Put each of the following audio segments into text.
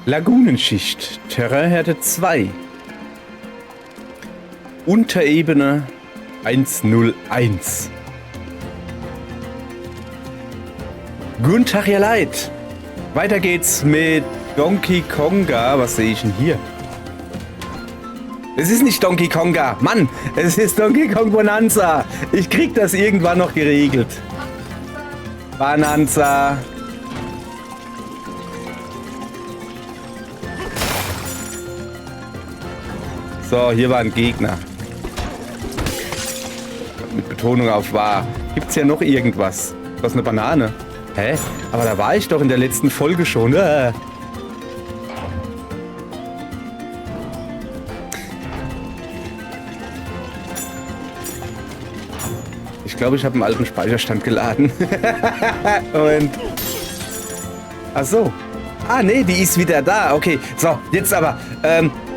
Lagunenschicht, Terrainhärte 2. Unterebene 101. Guten Tag, ihr Leid. Weiter geht's mit Donkey Konga. Was sehe ich denn hier? Es ist nicht Donkey Konga. Mann, es ist Donkey Kong Bonanza. Ich krieg das irgendwann noch geregelt. Bonanza. So, hier war ein Gegner. Mit Betonung auf wahr. Gibt's ja noch irgendwas? Was, eine Banane? Hä? Aber da war ich doch in der letzten Folge schon. Ich glaube, ich habe einen alten Speicherstand geladen. Moment. Ach so. Ah, nee, die ist wieder da. Okay, so, jetzt aber.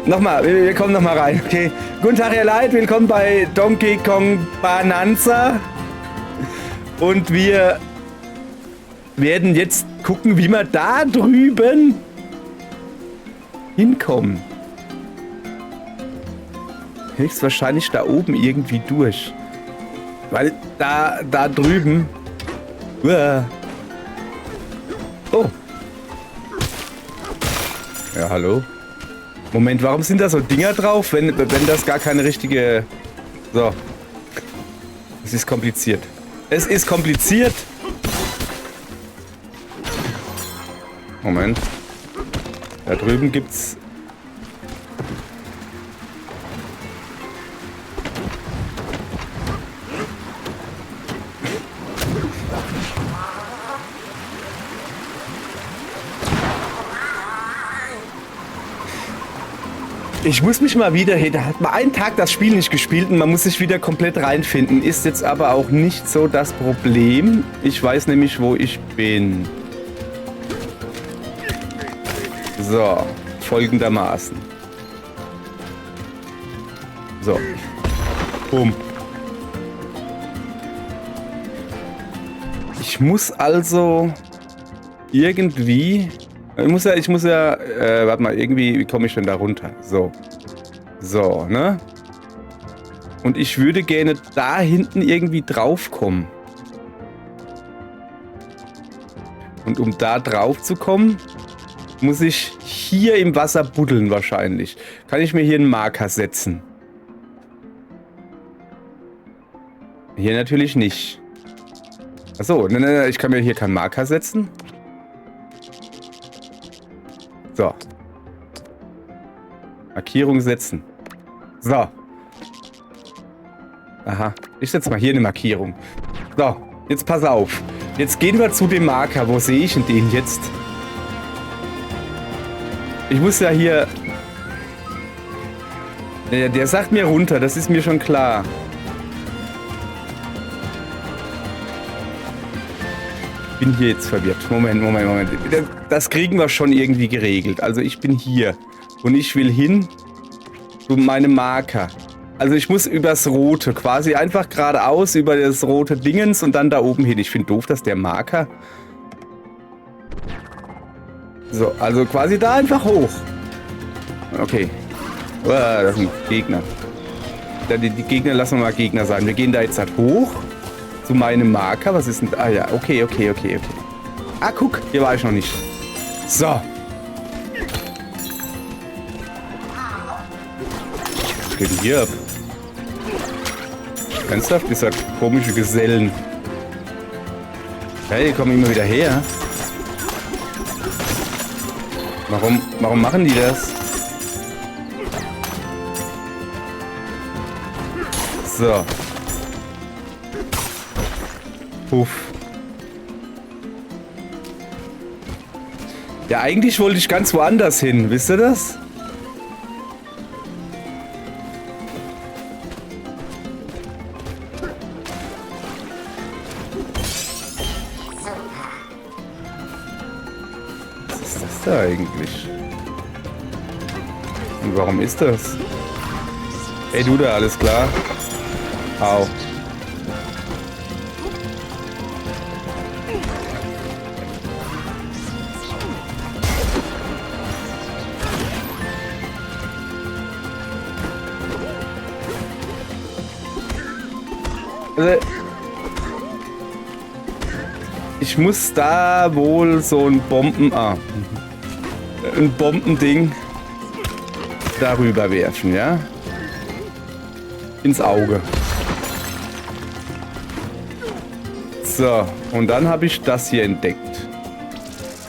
Nochmal, wir kommen nochmal rein. Okay. Guten Tag, ihr Leid. Willkommen bei Donkey Kong Bonanza. Und wir werden jetzt gucken, wie wir da drüben hinkommen. Höchstwahrscheinlich da oben irgendwie durch. Weil da drüben... Oh. Ja, hallo? Moment, warum sind da so Dinger drauf, wenn das gar keine richtige... So. Es ist kompliziert. Es ist kompliziert. Moment. Da drüben gibt's... Ich muss mich mal wieder... Da hat man einen Tag das Spiel nicht gespielt und man muss sich wieder komplett reinfinden. Ist jetzt aber auch nicht so das Problem. Ich weiß nämlich, wo ich bin. So, folgendermaßen. So. Bumm. Ich muss also irgendwie... Ich muss ja, warte mal, irgendwie, wie komme ich denn da runter? So. So, ne? Und ich würde gerne da hinten irgendwie drauf kommen. Und um da drauf zu kommen, muss ich hier im Wasser buddeln wahrscheinlich. Kann ich mir hier einen Marker setzen? Hier natürlich nicht. Achso, ne, ich kann mir hier keinen Marker setzen. So. Markierung setzen. So. Aha. Ich setze mal hier eine Markierung. So. Jetzt pass auf. Jetzt gehen wir zu dem Marker. Wo sehe ich denn den jetzt? Ich muss ja hier... Der sagt mir runter. Das ist mir schon klar. Ich bin hier jetzt verwirrt. Moment. Das kriegen wir schon irgendwie geregelt. Also ich bin hier. Und ich will hin zu meinem Marker. Also ich muss übers Rote. Quasi einfach geradeaus über das rote Dingens und dann da oben hin. Ich finde doof, dass der Marker... So, also quasi da einfach hoch. Okay. Das sind Gegner. Die Gegner lassen wir mal Gegner sein. Wir gehen da jetzt halt hoch. Zu meinem Marker. Was ist denn... Ah ja, okay. Ah, guck, hier war ich noch nicht. So. Was geht denn hier ab? Ernsthaft? Dieser komische Gesellen. Hey, die kommen immer wieder her. Warum machen die das? So. Puff. Ja, eigentlich wollte ich ganz woanders hin. Wisst ihr das? Was ist das da eigentlich? Und warum ist das? Hey, du da, alles klar? Au. Also, ich muss da wohl so ein ein Bombending darüber werfen, ja? Ins Auge. So, und dann habe ich das hier entdeckt.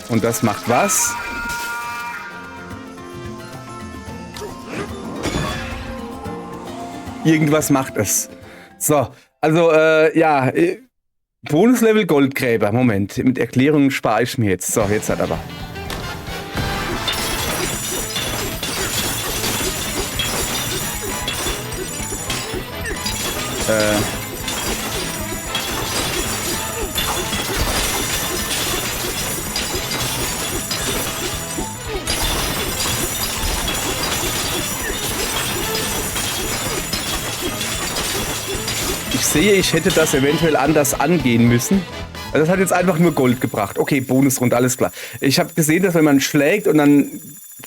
Und das macht was? Irgendwas macht es. So, also, ja, Bonuslevel Goldgräber. Moment, mit Erklärungen spare ich mir jetzt. So, jetzt hat aber. Ich sehe, ich hätte das eventuell anders angehen müssen. Also das hat jetzt einfach nur Gold gebracht. Okay, Bonusrunde, alles klar. Ich habe gesehen, dass wenn man schlägt und dann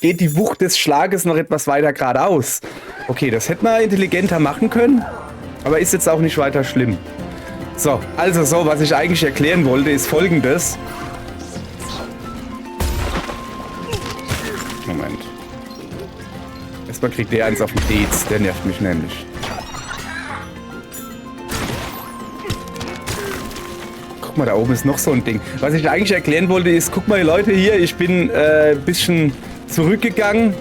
geht die Wucht des Schlages noch etwas weiter geradeaus. Okay, das hätte man intelligenter machen können, aber ist jetzt auch nicht weiter schlimm. So, also so, was ich eigentlich erklären wollte, ist Folgendes. Moment. Erstmal kriegt der eins auf den Dez, der nervt mich nämlich. Guck mal, da oben ist noch so ein Ding. Was ich eigentlich erklären wollte ist, guck mal Leute hier, ich bin ein bisschen zurückgegangen.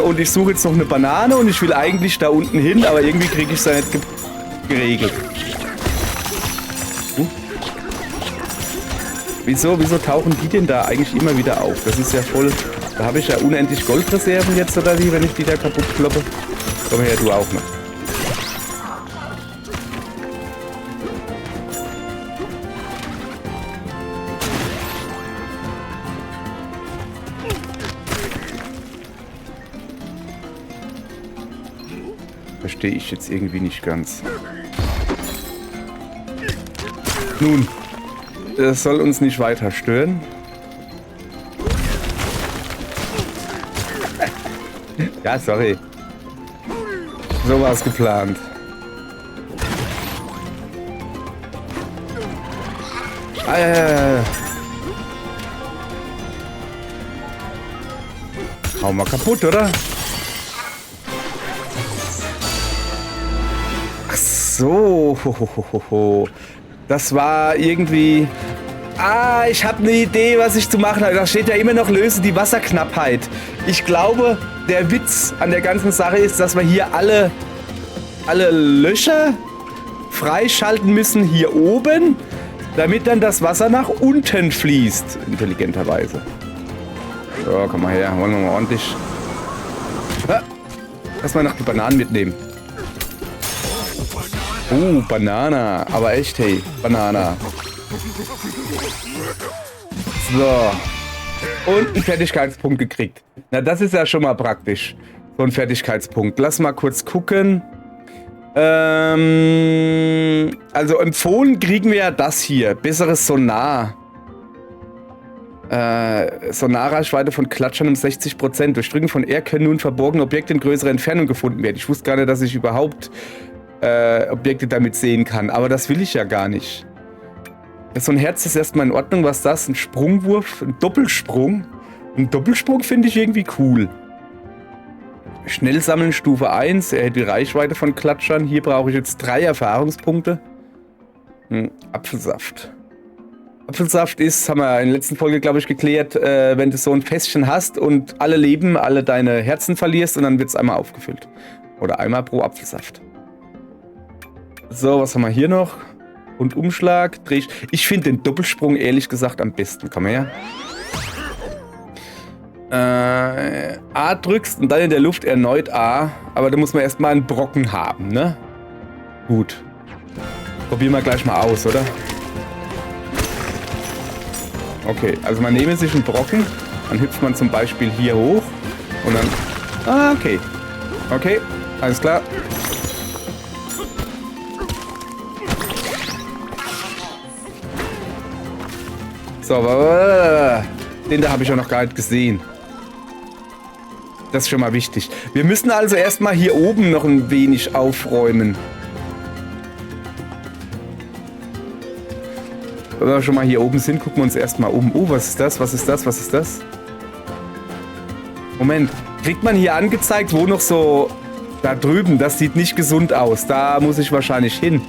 Und ich suche jetzt noch eine Banane und ich will eigentlich da unten hin, aber irgendwie kriege ich es da nicht geregelt. Wieso tauchen die denn da eigentlich immer wieder auf? Das ist ja voll... Da habe ich ja unendlich Goldreserven jetzt oder wie, wenn ich die da kaputt kloppe. Komm her, du auch noch. Verstehe ich jetzt irgendwie nicht ganz. Nun, das soll uns nicht weiter stören. Ja, sorry. So war es geplant. Hau mal kaputt, oder? Ach so. Das war irgendwie... Ah, ich habe eine Idee, was ich zu machen habe. Da steht ja immer noch, löse die Wasserknappheit. Ich glaube, der Witz an der ganzen Sache ist, dass wir hier alle Löcher freischalten müssen hier oben, damit dann das Wasser nach unten fließt. Intelligenterweise. So, komm mal her. Wollen wir mal ordentlich... Lass mal noch die Bananen mitnehmen. Banana. Aber echt, hey. Banana. So. Und einen Fertigkeitspunkt gekriegt. Na, das ist ja schon mal praktisch. So ein Fertigkeitspunkt. Lass mal kurz gucken. Also empfohlen kriegen wir ja das hier. Besseres Sonar. Sonarreichweite von Klatschern um 60%. Durch Drücken von R können nun verborgene Objekte in größerer Entfernung gefunden werden. Ich wusste gar nicht, dass ich überhaupt Objekte damit sehen kann. Aber das will ich ja gar nicht. So ein Herz ist erstmal in Ordnung. Was ist das? Ein Sprungwurf? Ein Doppelsprung? Ein Doppelsprung finde ich irgendwie cool. Schnell sammeln Stufe 1. Erhält die Reichweite von Klatschern. Hier brauche ich jetzt 3 Erfahrungspunkte. Apfelsaft. Apfelsaft ist, haben wir in der letzten Folge, glaube ich, geklärt, wenn du so ein Fässchen hast und alle Leben, alle deine Herzen verlierst und dann wird es einmal aufgefüllt. Oder einmal pro Apfelsaft. So, was haben wir hier noch? Und Umschlag. Ich finde den Doppelsprung ehrlich gesagt am besten. Komm her. A drückst und dann in der Luft erneut A. Aber da muss man erstmal einen Brocken haben, ne? Gut. Probieren wir gleich mal aus, oder? Okay, also man nehme sich einen Brocken, dann hüpft man zum Beispiel hier hoch und dann... Ah, okay. Okay, alles klar. So, den da habe ich auch noch gar nicht gesehen. Das ist schon mal wichtig. Wir müssen also erstmal hier oben noch ein wenig aufräumen. Wenn wir schon mal hier oben sind, gucken wir uns erstmal um. Oh, was ist das? Was ist das? Was ist das? Moment. Kriegt man hier angezeigt, wo noch so... Da drüben, das sieht nicht gesund aus. Da muss ich wahrscheinlich hin.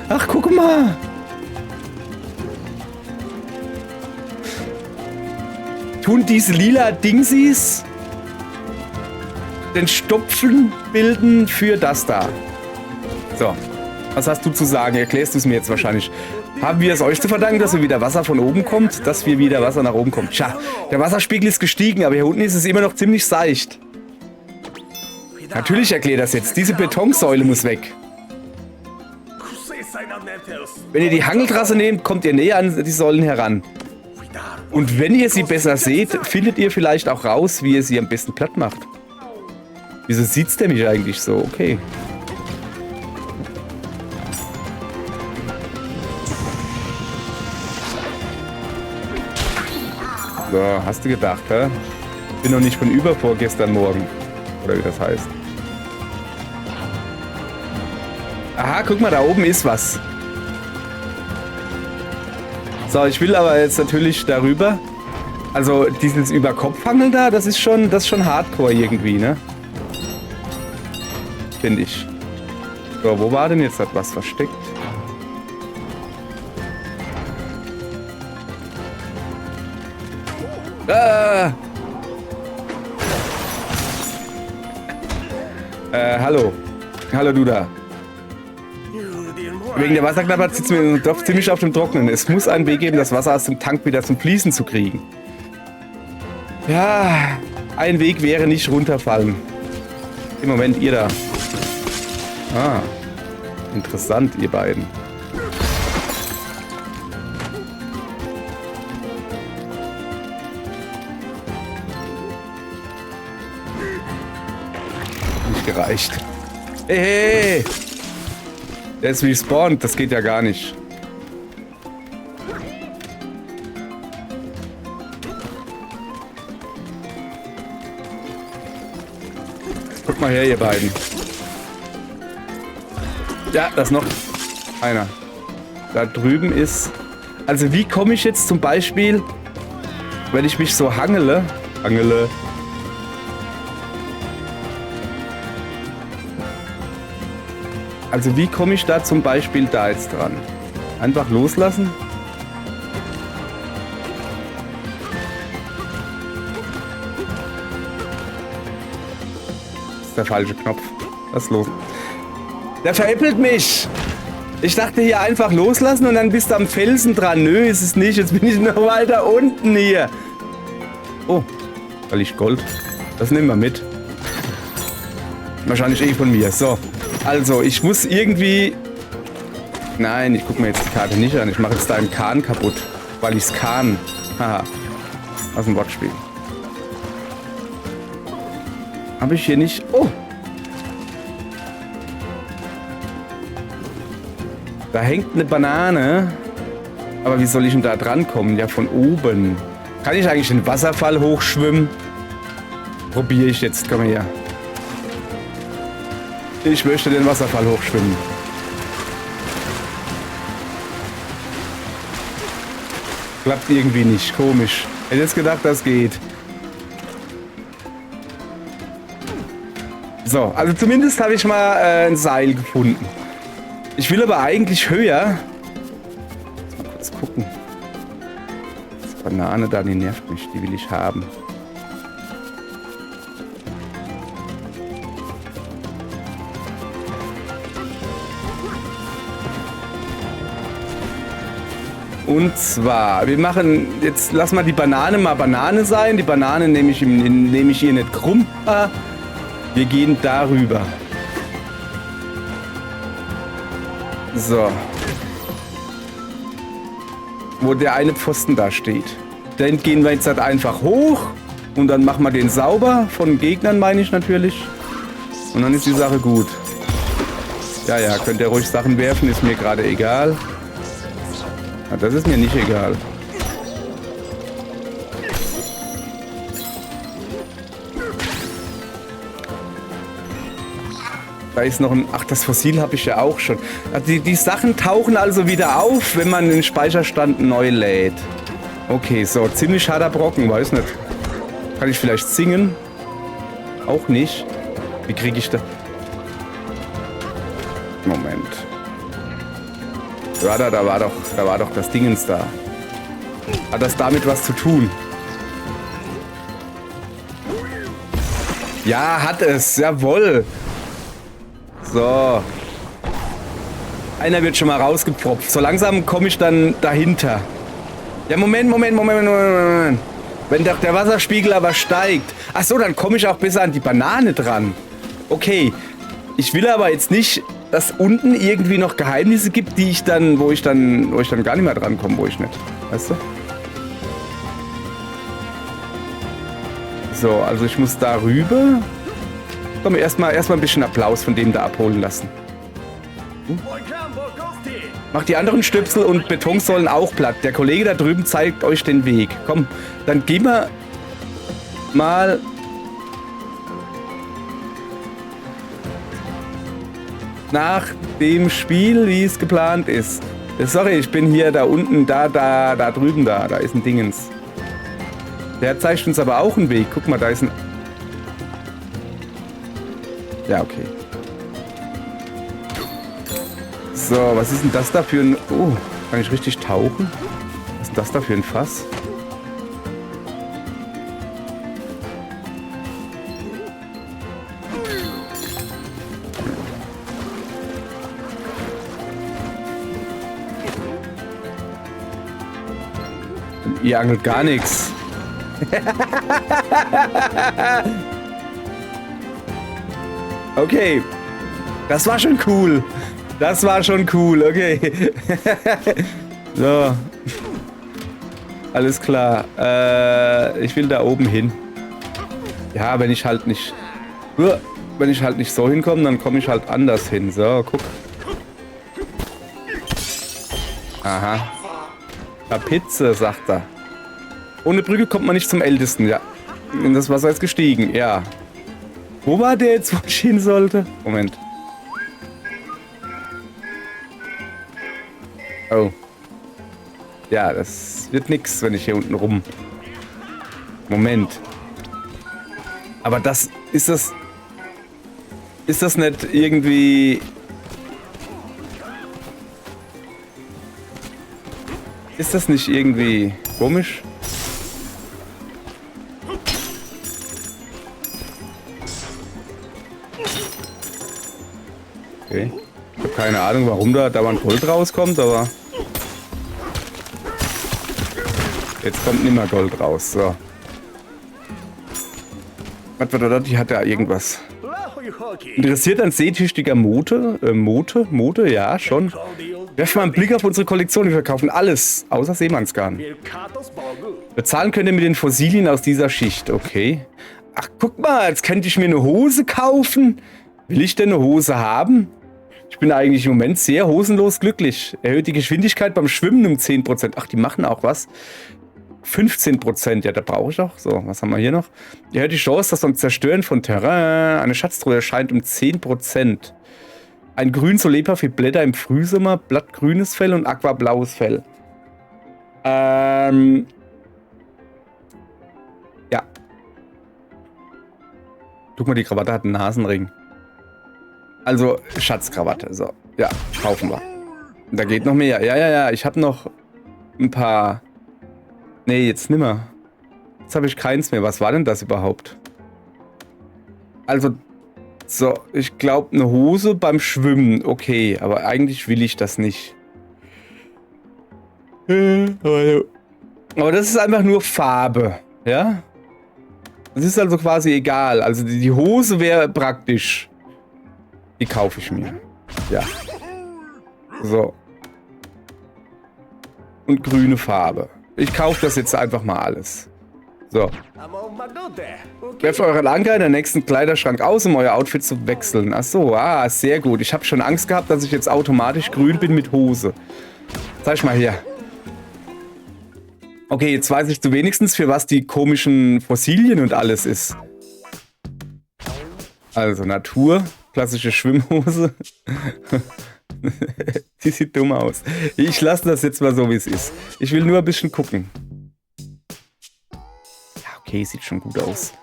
Ach, guck mal. Tun diese lila Dingsies den Stopfen bilden für das da. So, was hast du zu sagen? Erklärst du es mir jetzt wahrscheinlich. Haben wir es euch zu verdanken, dass wieder Wasser von oben kommt? Dass wir wieder Wasser nach oben kommt. Tja, der Wasserspiegel ist gestiegen, aber hier unten ist es immer noch ziemlich seicht. Natürlich erklärt das jetzt. Diese Betonsäule muss weg. Wenn ihr die Hangeltrasse nehmt, kommt ihr näher an die Säulen heran. Und wenn ihr sie besser seht, findet ihr vielleicht auch raus, wie ihr sie am besten platt macht. Wieso sieht's der mich eigentlich so? Okay. So, hast du gedacht, hä? Bin noch nicht von übervorgestern Morgen. Oder wie das heißt. Aha, guck mal, da oben ist was. So, ich will aber jetzt natürlich darüber. Also dieses Überkopfhangeln da, das ist schon Hardcore irgendwie, ne? Finde ich. So, wo war denn jetzt das was versteckt? Hallo. Hallo, du da. Wegen der Wasserknappheit sitzen wir im Dorf ziemlich auf dem Trockenen. Es muss einen Weg geben, das Wasser aus dem Tank wieder zum Fließen zu kriegen. Ja, ein Weg wäre nicht runterfallen. Im Moment, ihr da. Ah, interessant, ihr beiden. Nicht gereicht. Hey, hey, hey. Der ist respawned, das geht ja gar nicht. Guck mal her, ihr beiden. Ja, da ist noch einer. Da drüben ist... Also wie komme ich jetzt zum Beispiel, wenn ich mich so hangele... Also wie komme ich da zum Beispiel da jetzt dran? Einfach loslassen? Das ist der falsche Knopf. Lass los. Der veräppelt mich! Ich dachte hier einfach loslassen und dann bist du am Felsen dran. Nö, ist es nicht. Jetzt bin ich noch weiter unten hier. Oh, da liegt Gold. Das nehmen wir mit. Wahrscheinlich eh von mir. So. Also, ich muss irgendwie... Nein, ich gucke mir jetzt die Karte nicht an. Ich mache jetzt deinen Kahn kaputt. Weil ich's kann. Haha. Aus dem Wortspiel. Habe ich hier nicht... Oh! Da hängt eine Banane. Aber wie soll ich denn da dran kommen? Ja, von oben. Kann ich eigentlich den Wasserfall hochschwimmen? Probiere ich jetzt. Komm mal her. Ich möchte den Wasserfall hochschwimmen. Klappt irgendwie nicht. Komisch. Hätte jetzt gedacht, das geht. So, also zumindest habe ich mal ein Seil gefunden. Ich will aber eigentlich höher. Mal kurz gucken. Die Banane da, die nervt mich. Die will ich haben. Und zwar, wir machen, jetzt lass mal die Banane mal Banane sein. Die Banane nehme ich hier nicht krumm. Wir gehen darüber. So. Wo der eine Pfosten da steht. Dann gehen wir jetzt halt einfach hoch. Und dann machen wir den sauber. Von Gegnern meine ich natürlich. Und dann ist die Sache gut. Ja, ja, könnt ihr ruhig Sachen werfen, ist mir gerade egal. Ja, das ist mir nicht egal. Da ist noch ein... Ach, das Fossil habe ich ja auch schon. Also die Sachen tauchen also wieder auf, wenn man den Speicherstand neu lädt. Okay, so. Ziemlich harter Brocken, weiß nicht. Kann ich vielleicht singen? Auch nicht. Wie kriege ich das? Moment. Ja, da war doch das Dingens da. Hat das damit was zu tun? Ja, hat es. Jawohl. So. Einer wird schon mal rausgepropft. So langsam komme ich dann dahinter. Ja, Moment. Wenn doch der Wasserspiegel aber steigt. Ach so, dann komme ich auch besser an die Banane dran. Okay. Ich will aber jetzt nicht, dass unten irgendwie noch Geheimnisse gibt, die ich dann, wo ich dann gar nicht mehr dran komme, wo ich nicht. Weißt du? So, also ich muss da rüber. Komm, erstmal ein bisschen Applaus von dem da abholen lassen. Macht die anderen Stöpsel und Betonsäulen auch platt. Der Kollege da drüben zeigt euch den Weg. Komm, dann gehen wir mal... nach dem Spiel, wie es geplant ist. Sorry, ich bin hier da unten, da drüben, da ist ein Dingens. Der zeigt uns aber auch einen Weg. Guck mal, da ist ein... Ja, okay. So, was ist denn das da für ein... Oh, kann ich richtig tauchen? Was ist denn das da für ein Fass? Ihr angelt gar nichts. Okay. Das war schon cool. Das war schon cool, okay. So. Alles klar. Ich will da oben hin. Ja, wenn ich halt nicht so hinkomme, dann komme ich halt anders hin. So, guck. Aha. Pizza, sagt er. Ohne Brücke kommt man nicht zum Ältesten, ja. In das Wasser ist gestiegen, ja. Wo war der jetzt, wo ich hin sollte? Moment. Oh. Ja, das wird nix, wenn ich hier unten rum... Moment. Aber das... Ist das nicht irgendwie... Ist das nicht irgendwie komisch? Okay. Ich habe keine Ahnung, warum da dauernd Gold rauskommt, aber... Jetzt kommt nimmer Gold raus, so. Was, die hat da irgendwas. Interessiert ein seetüchtiger Mote? Mote? Ja, schon. Werft mal einen Blick auf unsere Kollektion. Wir verkaufen alles, außer Seemannsgarn. Bezahlen könnt ihr mit den Fossilien aus dieser Schicht. Okay. Ach, guck mal, jetzt könnte ich mir eine Hose kaufen. Will ich denn eine Hose haben? Ich bin eigentlich im Moment sehr hosenlos glücklich. Erhöht die Geschwindigkeit beim Schwimmen um 10%. Ach, die machen auch was. 15%, ja, da brauche ich auch. So, was haben wir hier noch? Erhöht die Chance, dass beim Zerstören von Terrain eine Schatztruhe erscheint um 10%. Ein Grün so lebhaft wie Blätter im Frühsommer, blattgrünes Fell und aquablaues Fell. Ja. Guck mal, die Krawatte hat einen Nasenring. Also, Schatzkrawatte. So, ja, kaufen wir. Da geht noch mehr. Ja, ich habe noch ein paar... Nee, jetzt nimmer. Jetzt habe ich keins mehr. Was war denn das überhaupt? Also, so, ich glaube, eine Hose beim Schwimmen. Okay, aber eigentlich will ich das nicht. Aber das ist einfach nur Farbe, ja? Das ist also quasi egal. Also die Hose wäre praktisch. Die kaufe ich mir. Ja. So. Und grüne Farbe. Ich kaufe das jetzt einfach mal alles. So. Werft euren Anker in den nächsten Kleiderschrank aus, um euer Outfit zu wechseln. Ach so, sehr gut. Ich habe schon Angst gehabt, dass ich jetzt automatisch grün bin mit Hose. Zeig mal hier. Okay, jetzt weiß ich wenigstens, für was die komischen Fossilien und alles ist. Also Natur. Klassische Schwimmhose. Die sieht dumm aus. Ich lasse das jetzt mal so, wie es ist. Ich will nur ein bisschen gucken. Ja, okay, sieht schon gut aus.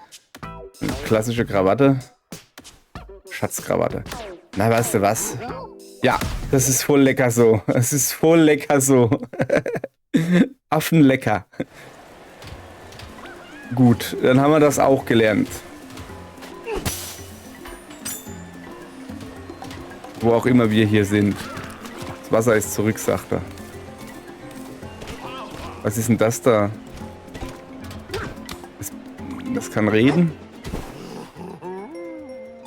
Eine klassische Krawatte. Schatzkrawatte. Na, weißt du was? Ja, das ist voll lecker so. Das ist voll lecker so. Affenlecker. Gut, dann haben wir das auch gelernt. Wo auch immer wir hier sind. Das Wasser ist zurück, sagt er. Was ist denn das da? Das kann reden?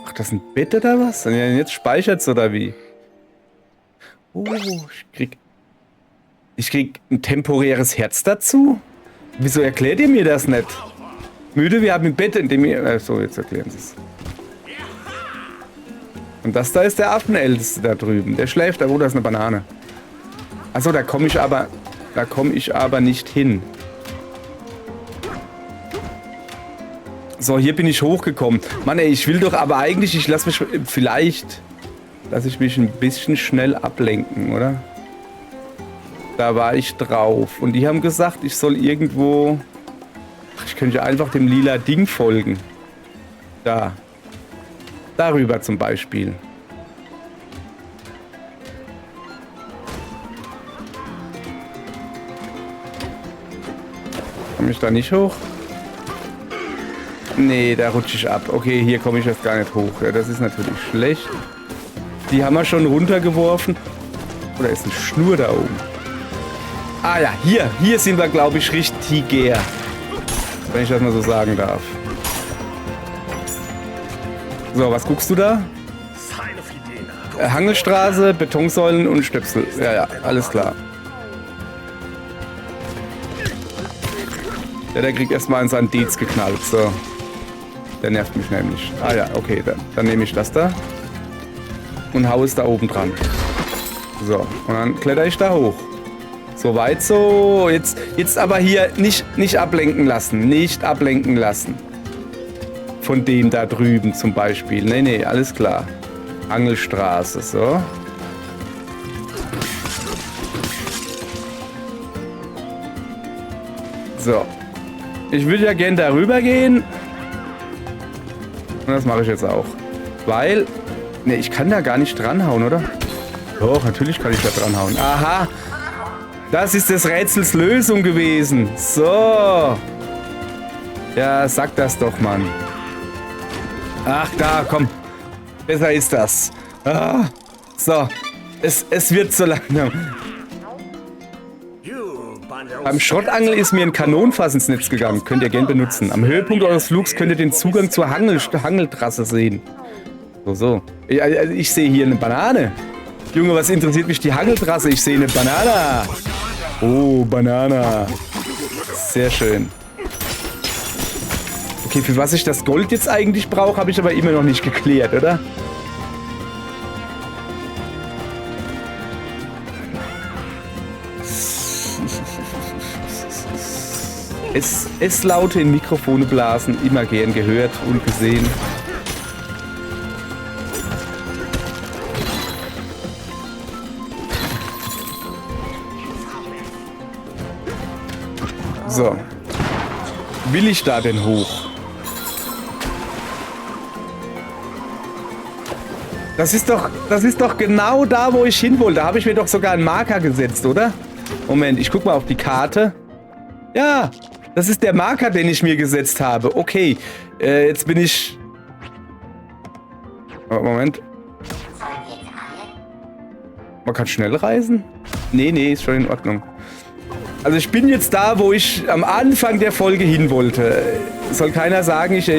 Ach, das ist ein Bett oder was? Und jetzt speichert's oder wie? Oh, ich krieg ein temporäres Herz dazu? Wieso erklärt ihr mir das nicht? Müde, wir haben ein Bett, in dem ihr... So, jetzt erklären sie es. Und das da ist der Affenälteste da drüben. Der schläft da, wo das ist eine Banane. Achso, da komme ich aber nicht hin. So, hier bin ich hochgekommen. Mann, ey, ich will doch aber eigentlich, ich lasse mich ein bisschen schnell ablenken, oder? Da war ich drauf. Und die haben gesagt, ich soll irgendwo... Ach, ich könnte einfach dem lila Ding folgen. Da. Darüber zum Beispiel. Komme ich da nicht hoch? Nee, da rutsche ich ab. Okay, hier komme ich jetzt gar nicht hoch. Ja, das ist natürlich schlecht. Die haben wir schon runtergeworfen. Oder ist eine Schnur da oben? Ah ja, hier sind wir, glaube ich, richtiger. Wenn ich das mal so sagen darf. So, was guckst du da? Hangelstraße, Betonsäulen und Stöpsel. Ja, alles klar. Der kriegt erstmal in seinen Deets geknallt. So. Der nervt mich nämlich. Ah ja, okay, dann nehme ich das da. Und hau es da oben dran. So, und dann kletter ich da hoch. So weit, so. Jetzt aber hier nicht ablenken lassen. Nicht ablenken lassen. Von dem da drüben zum Beispiel. Nee, alles klar. Angelstraße, so. So. Ich würde ja gern darüber gehen. Und das mache ich jetzt auch. Weil... Ne, ich kann da gar nicht dranhauen, oder? Doch, natürlich kann ich da dranhauen. Aha! Das ist des Rätsels Lösung gewesen. So. Ja, sag das doch, Mann. Ach, da, komm. Besser ist das. Ah, so. Es wird so langsam. Beim Schrottangeln ist mir ein Kanonenfass ins Netz gegangen. Könnt ihr gern benutzen. Am Höhepunkt eures Flugs könnt ihr den Zugang zur Hangeltrasse sehen. So. Ich sehe hier eine Banane. Junge, was interessiert mich die Hangeltrasse? Ich sehe eine Banane. Oh, Banana. Sehr schön. Okay, für was ich das Gold jetzt eigentlich brauche, habe ich aber immer noch nicht geklärt, oder? S-Laute in Mikrofone blasen, immer gern gehört und gesehen. So. Will ich da denn hoch? Das ist doch genau da, wo ich hin wollte. Da habe ich mir doch sogar einen Marker gesetzt, oder? Moment, ich guck mal auf die Karte. Ja, das ist der Marker, den ich mir gesetzt habe. Okay, jetzt bin ich... Moment. Man kann schnell reisen? Nee, ist schon in Ordnung. Also ich bin jetzt da, wo ich am Anfang der Folge hin wollte. Soll keiner sagen, ich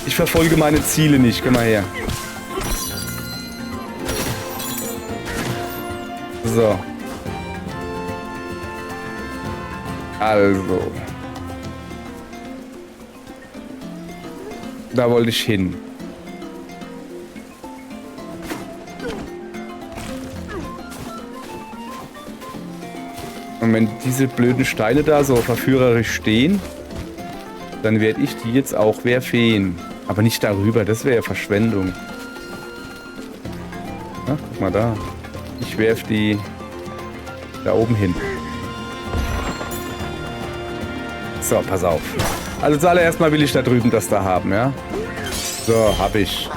verfolge meine Ziele nicht. Komm mal her. So. Also. Da wollte ich hin. Und wenn diese blöden Steine da so verführerisch stehen, dann werde ich die jetzt auch verfehlen. Aber nicht darüber, das wäre ja Verschwendung. Na, guck mal da. Ich werf die da oben hin. So, pass auf. Also zuallererst mal will ich da drüben das da haben, ja? So, hab ich.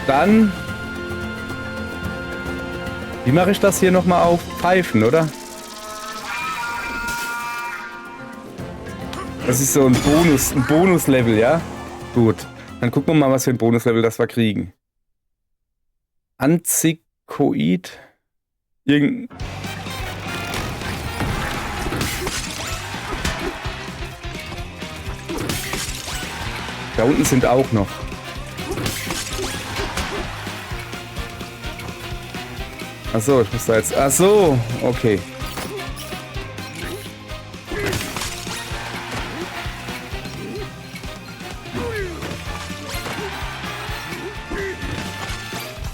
Dann... Wie mache ich das hier nochmal auf? Pfeifen, oder? Das ist so ein Bonus-Level, ja? Gut. Dann gucken wir mal, was für ein Bonuslevel das wir kriegen. Anzikoid. Da unten sind auch noch. Achso, ich muss da jetzt... Achso, okay.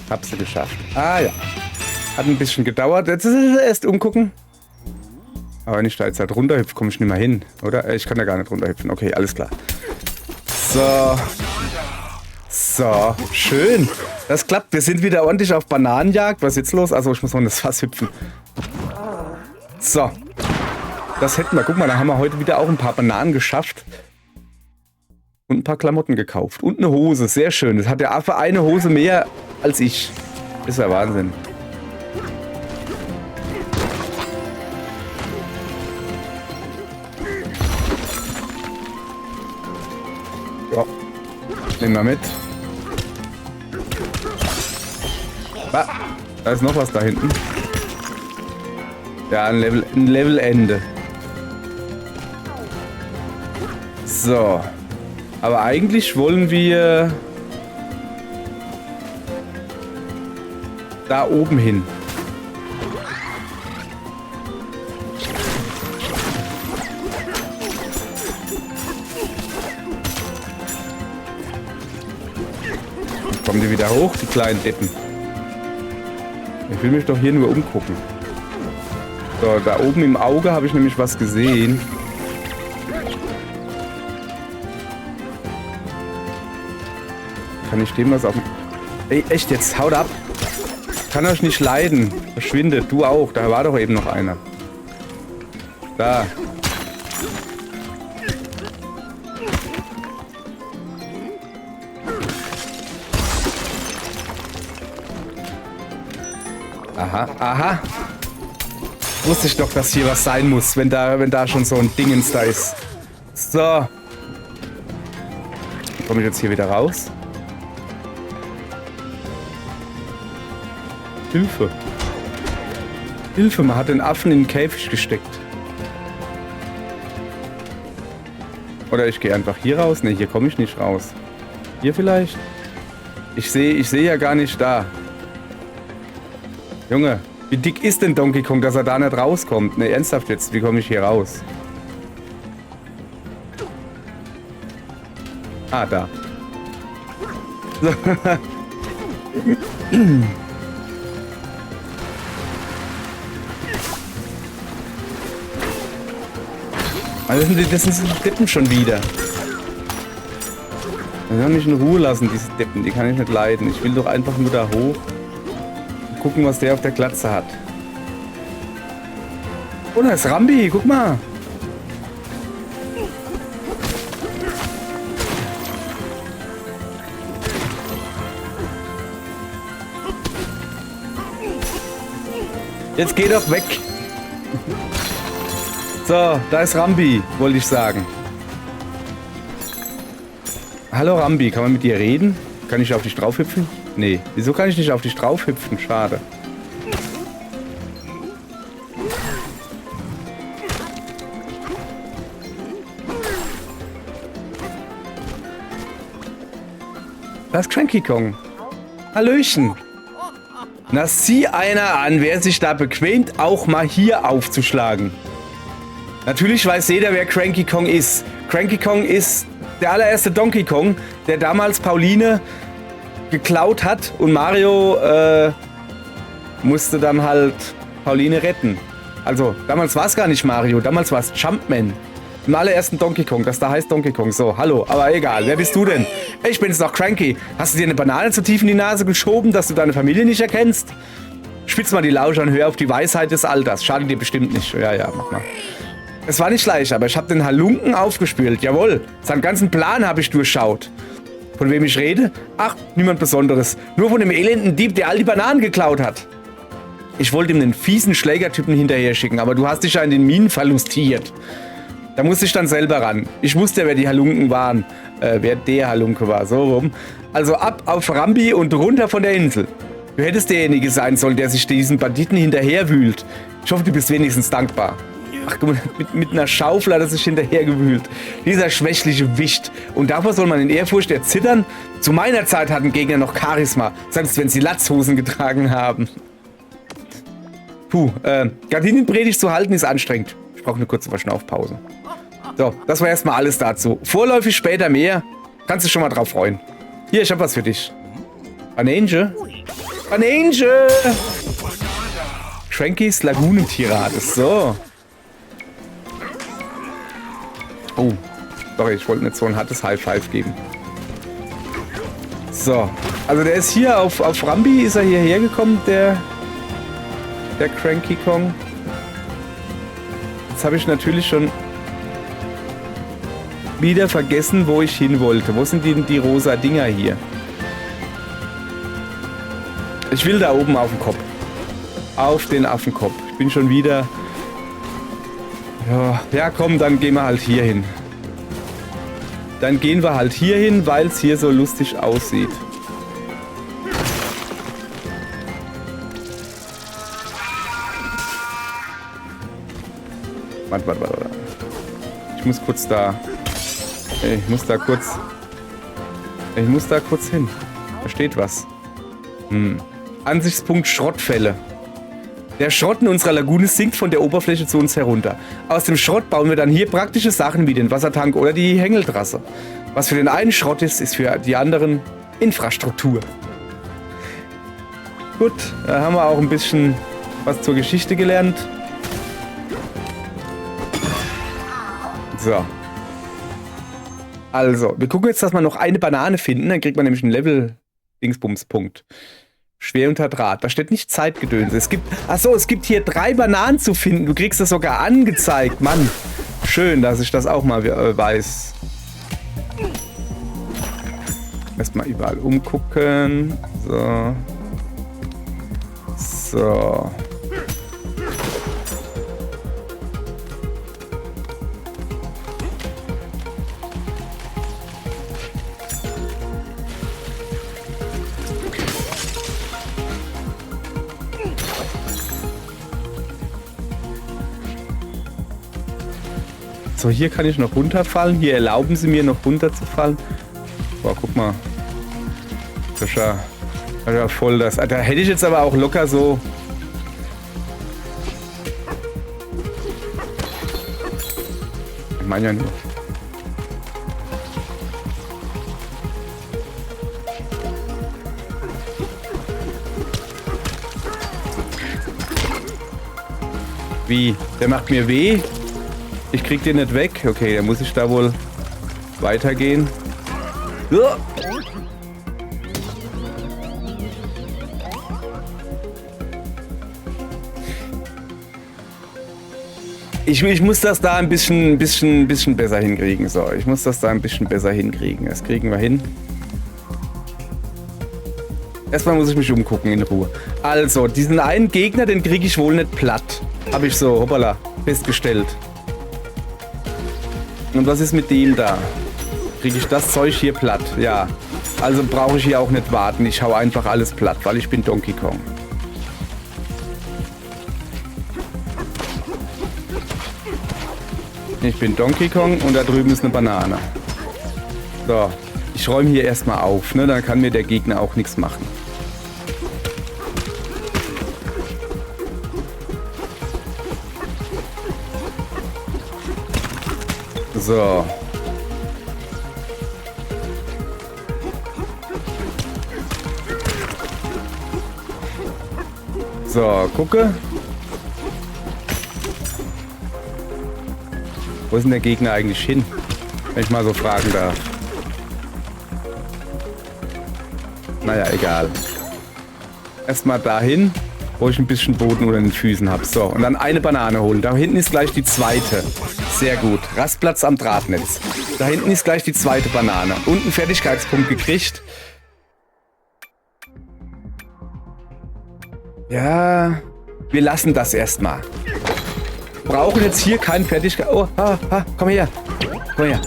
Hab sie geschafft. Ah ja. Hat ein bisschen gedauert. Jetzt ist es erst umgucken. Aber wenn ich da jetzt halt runterhüpfe, komme ich nicht mehr hin, oder? Ich kann da gar nicht runterhüpfen. Okay, alles klar. So. So, schön. Das klappt. Wir sind wieder ordentlich auf Bananenjagd. Was ist jetzt los? Also ich muss noch in das Fass hüpfen. So. Das hätten wir. Guck mal, da haben wir heute wieder auch ein paar Bananen geschafft. Und ein paar Klamotten gekauft. Und eine Hose. Sehr schön. Das hat der Affe eine Hose mehr als ich. Das ist ja Wahnsinn. Ja. Nehmen wir mit. Ah, da ist noch was da hinten. Ja, ein Levelende. So. Aber eigentlich wollen wir da oben hin. Kommen die wieder hoch, die kleinen Deppen. Ich will mich doch hier nur umgucken. So, da oben im Auge habe ich nämlich was gesehen. Kann ich dem was auf... Ey, echt jetzt, haut ab. Kann euch nicht leiden. Verschwindet, du auch. Da war doch eben noch einer. Da. Aha, aha. Wusste ich doch, dass hier was sein muss, wenn da schon so ein Dingens da ist. So. Komme ich jetzt hier wieder raus? Hilfe. Hilfe, man hat den Affen in den Käfig gesteckt. Oder ich gehe einfach hier raus. Ne, hier komme ich nicht raus. Hier vielleicht? Ich sehe ja gar nicht da. Junge, wie dick ist denn Donkey Kong, dass er da nicht rauskommt? Ne, ernsthaft jetzt, wie komme ich hier raus? Ah, da. So. Also das sind die Deppen schon wieder. Die sollen mich in Ruhe lassen, diese Deppen. Die kann ich nicht leiden. Ich will doch einfach nur da hoch. Und gucken, was der auf der Glatze hat. Oh, da ist Rambi. Guck mal. Jetzt geh doch weg. So, da ist Rambi, wollte ich sagen. Hallo Rambi, kann man mit dir reden? Kann ich auf dich draufhüpfen? Nee, wieso kann ich nicht auf dich draufhüpfen? Schade. Da ist Cranky Kong. Hallöchen. Na, sieh einer an, wer sich da bequemt, auch mal hier aufzuschlagen. Natürlich weiß jeder, wer Cranky Kong ist. Cranky Kong ist der allererste Donkey Kong, der damals Pauline geklaut hat und Mario musste dann halt Pauline retten. Also, damals war es gar nicht Mario, damals war es Jumpman. Im allerersten Donkey Kong, das da heißt Donkey Kong. So, hallo, aber egal. Wer bist du denn? Ich bin's noch, Cranky. Hast du dir eine Banane zu tief in die Nase geschoben, dass du deine Familie nicht erkennst? Spitz mal die Lausche und hör auf die Weisheit des Alters. Schadet dir bestimmt nicht. Ja, ja, mach mal. Es war nicht leicht, aber ich habe den Halunken aufgespült. Jawohl, seinen ganzen Plan habe ich durchschaut. Von wem ich rede? Ach, niemand Besonderes. Nur von dem elenden Dieb, der all die Bananen geklaut hat. Ich wollte ihm den fiesen Schlägertypen hinterher schicken, aber du hast dich ja in den Minen verlustiert. Da musste ich dann selber ran. Ich wusste ja, wer die Halunken waren. Wer der Halunke war, so rum. Also ab auf Rambi und runter von der Insel. Du hättest derjenige sein sollen, der sich diesen Banditen hinterherwühlt. Ich hoffe, du bist wenigstens dankbar. Ach, guck mal, mit einer Schaufel hat er sich hinterhergewühlt. Dieser schwächliche Wicht. Und davor soll man in Ehrfurcht erzittern? Zu meiner Zeit hatten Gegner noch Charisma, selbst wenn sie Latzhosen getragen haben. Puh, Gardinenpredigt zu halten ist anstrengend. Ich brauche eine kurze Verschnaufpause. So, das war erstmal alles dazu. Vorläufig später mehr. Kannst du schon mal drauf freuen. Hier, ich hab was für dich. Banange. Banange! Crankys Lagunentirade. So. Oh, sorry, ich wollte nicht so ein hartes High Five geben. So, also der ist hier auf Rambi, ist er hierher gekommen, der Cranky Kong. Jetzt habe ich natürlich schon wieder vergessen, wo ich hin wollte. Wo sind die rosa Dinger hier? Ich will da oben auf den Kopf. Auf den Affenkopf. Ich bin schon wieder... Ja, komm, dann gehen wir halt hier hin. Dann gehen wir halt hier hin, weil es hier so lustig aussieht. Warte. Ich muss kurz da... Ich muss da kurz hin. Da steht was. Ansichtspunkt Schrottfälle. Der Schrott in unserer Lagune sinkt von der Oberfläche zu uns herunter. Aus dem Schrott bauen wir dann hier praktische Sachen wie den Wassertank oder die Hängeltrasse. Was für den einen Schrott ist, ist für die anderen Infrastruktur. Gut, da haben wir auch ein bisschen was zur Geschichte gelernt. So. Also, wir gucken jetzt, dass wir noch eine Banane finden. Dann kriegt man nämlich einen Level-Dingsbums-Punkt. Schwer unter Draht. Da steht nicht Zeitgedöns. Es gibt hier 3 Bananen zu finden. Du kriegst das sogar angezeigt. Mann, schön, dass ich das auch mal weiß. Erstmal überall umgucken. So. So. So, hier kann ich noch runterfallen. Hier erlauben sie mir noch runterzufallen. Boah, guck mal. Das ist ja voll das. Da hätte ich jetzt aber auch locker so... Ich meine ja nur. Wie? Der macht mir weh? Ich krieg den nicht weg. Okay, dann muss ich da wohl weitergehen. Ich muss das da ein bisschen besser hinkriegen. So, ich muss das da ein bisschen besser hinkriegen. Das kriegen wir hin. Erstmal muss ich mich umgucken in Ruhe. Also, diesen einen Gegner, den kriege ich wohl nicht platt. Habe ich so, hoppala, festgestellt. Und was ist mit dem da? Kriege ich das Zeug hier platt? Ja. Also brauche ich hier auch nicht warten. Ich hau einfach alles platt, weil ich bin Donkey Kong. Ich bin Donkey Kong und da drüben ist eine Banane. So. Ich räume hier erstmal auf, ne? Dann kann mir der Gegner auch nichts machen. So. So, gucke. Wo ist denn der Gegner eigentlich hin? Wenn ich mal so fragen darf. Naja, egal. Erstmal dahin, wo ich ein bisschen Boden unter den Füßen habe. So, und dann eine Banane holen. Da hinten ist gleich die zweite. Sehr gut. Rastplatz am Drahtnetz. Da hinten ist gleich die zweite Banane. Und einen Fertigkeitspunkt gekriegt. Ja, wir lassen das erstmal. Brauchen jetzt hier keinen Fertigkeit... Oh, komm her. Komm her.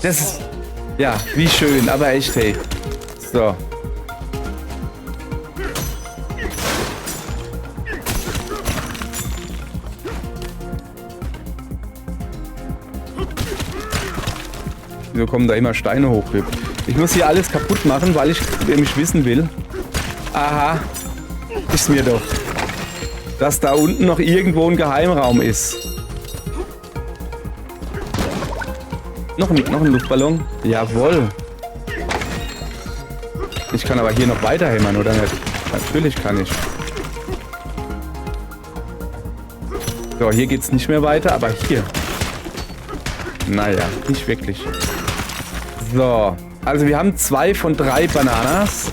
Das ist... Ja, wie schön, aber echt, hey. So. Wieso kommen da immer Steine hoch? Ich muss hier alles kaputt machen, weil ich nämlich wissen will. Aha. Ist mir doch. Dass da unten noch irgendwo ein Geheimraum ist. Noch ein Luftballon? Jawohl. Ich kann aber hier noch weiter hämmern, oder nicht? Natürlich kann ich. So, hier geht's nicht mehr weiter, aber hier. Naja, nicht wirklich. So, also wir haben 2 von 3 Bananas.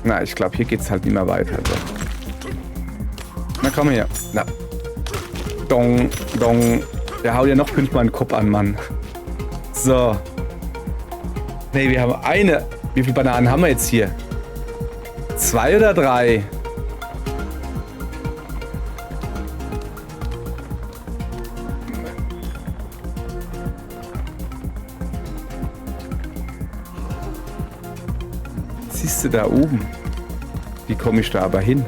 Na, ich glaube, hier geht's halt immer weiter. So. Na, komm her. Na. Dong, dong. Der haut ja noch 5-mal den Kopf an, Mann. So. Ne, wir haben eine. Wie viele Bananen haben wir jetzt hier? 2 oder 3? Siehst du da oben? Wie komme ich da aber hin?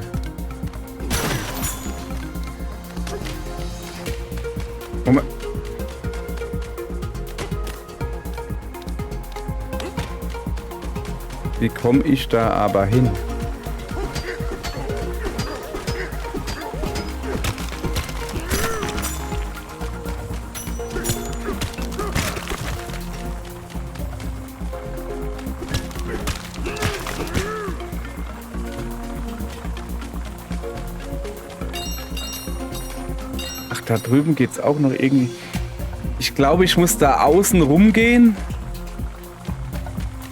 Moment. Wie komme ich da aber hin? Ach, da drüben geht's auch noch irgendwie. Ich glaube, ich muss da außen rumgehen.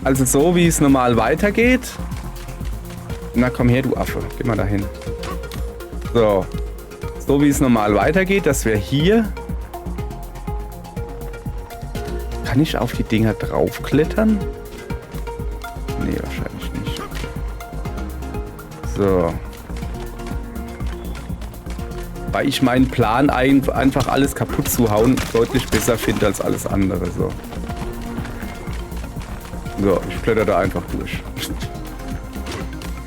Also so, wie es normal weitergeht. Na komm her, du Affe. Geh mal dahin. So. So wie es normal weitergeht, das wäre hier. Kann ich auf die Dinger draufklettern? Nee, wahrscheinlich nicht. So. Weil ich meinen Plan einfach alles kaputt zu hauen deutlich besser finde als alles andere. So. So, ich kletter da einfach durch.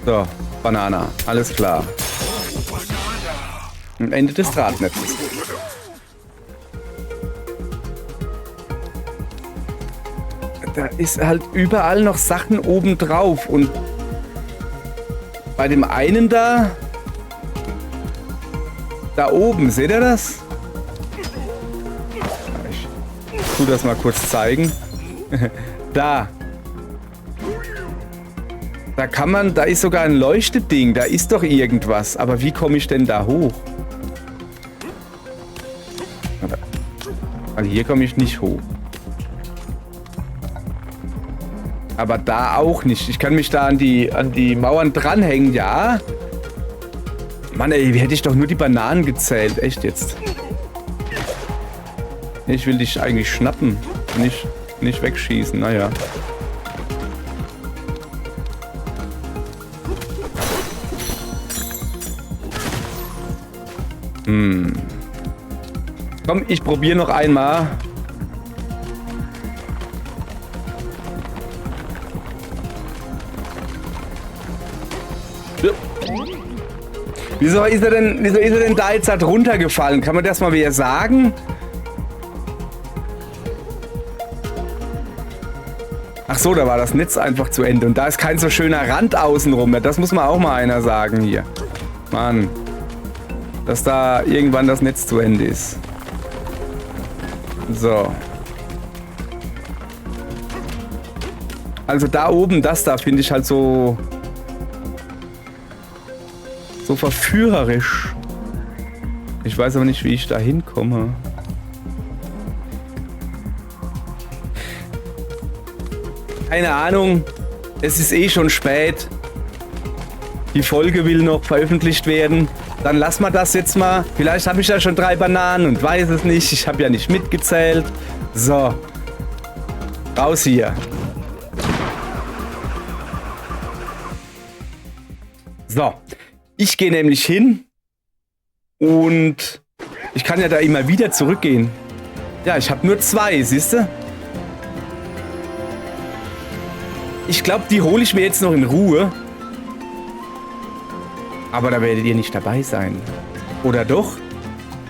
So, Banana. Alles klar. Am Ende des Drahtnetzes. Da ist halt überall noch Sachen oben drauf. Und bei dem einen da oben, seht ihr das? Ich tue das mal kurz zeigen. Da. Da kann man, da ist sogar ein Leuchteding, da ist doch irgendwas. Aber wie komme ich denn da hoch? Also hier komme ich nicht hoch. Aber da auch nicht. Ich kann mich da an die Mauern dranhängen, ja. Mann, ey, wie hätte ich doch nur die Bananen gezählt. Echt jetzt. Ich will dich eigentlich schnappen. Nicht wegschießen, naja. Komm, ich probiere noch einmal. Wieso ist er denn da jetzt halt runtergefallen? Kann man das mal wieder sagen? Ach so, da war das Netz einfach zu Ende. Und da ist kein so schöner Rand außenrum mehr. Das muss man auch mal einer sagen hier. Mann. Dass da irgendwann das Netz zu Ende ist. So. Also da oben, das da finde ich halt so So verführerisch. Ich weiß aber nicht, wie ich da hinkomme. Keine Ahnung. Es ist eh schon spät. Die Folge will noch veröffentlicht werden. Dann lassen wir das jetzt mal. Vielleicht habe ich ja schon 3 Bananen und weiß es nicht. Ich habe ja nicht mitgezählt. So. Raus hier. So. Ich gehe nämlich hin. Und ich kann ja da immer wieder zurückgehen. Ja, ich habe nur 2, siehst du? Ich glaube, die hole ich mir jetzt noch in Ruhe. Aber da werdet ihr nicht dabei sein. Oder doch?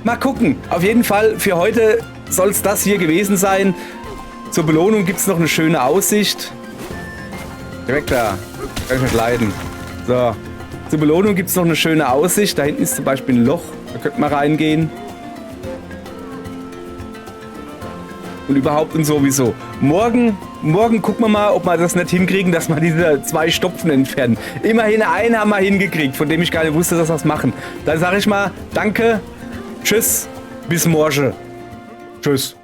Mal gucken. Auf jeden Fall, für heute soll es das hier gewesen sein. Zur Belohnung gibt es noch eine schöne Aussicht. Direkt da. Kann ich nicht leiden. So. Zur Belohnung gibt es noch eine schöne Aussicht. Da hinten ist zum Beispiel ein Loch. Da könnte man reingehen. Und überhaupt und sowieso. Morgen gucken wir mal, ob wir das nicht hinkriegen, dass wir diese 2 Stopfen entfernen. Immerhin einen haben wir hingekriegt, von dem ich gar nicht wusste, dass wir das machen. Dann sage ich mal, danke, tschüss, bis morgen. Tschüss.